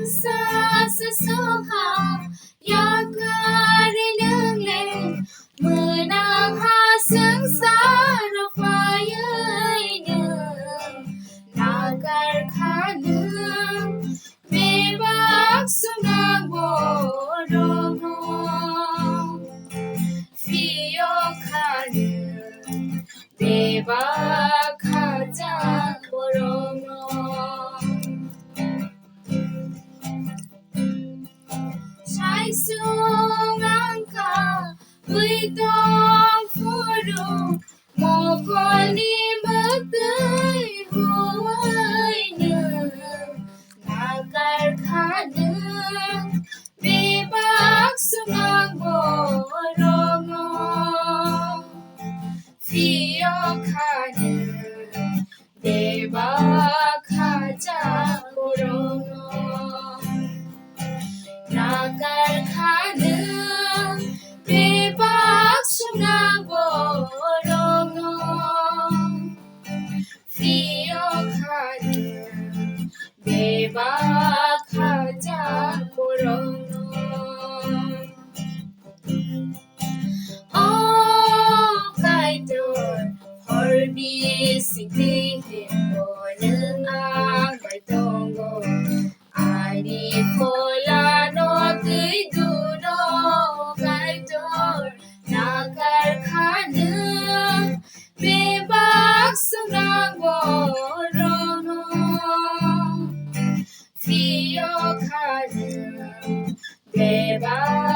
사스소하 야가리 능래 문항하승사로 파여있는 나갈 가는 미박수나 보러고 피어가는 미박하자 보러고 샤이숭안가 의동푸루 모골리 먹의 후이는 나갈 가는 미박수만 보러고 피어가는 미박하자 보러고 나갈 가는 비박수나 보러고 피어가는 비박하자 보러고 가이돌 헐비시티 보는 아갈동고 아리 폴라노 그이두로 가이돌 나갈 가는 비박수랑 보러노 피어가는 비박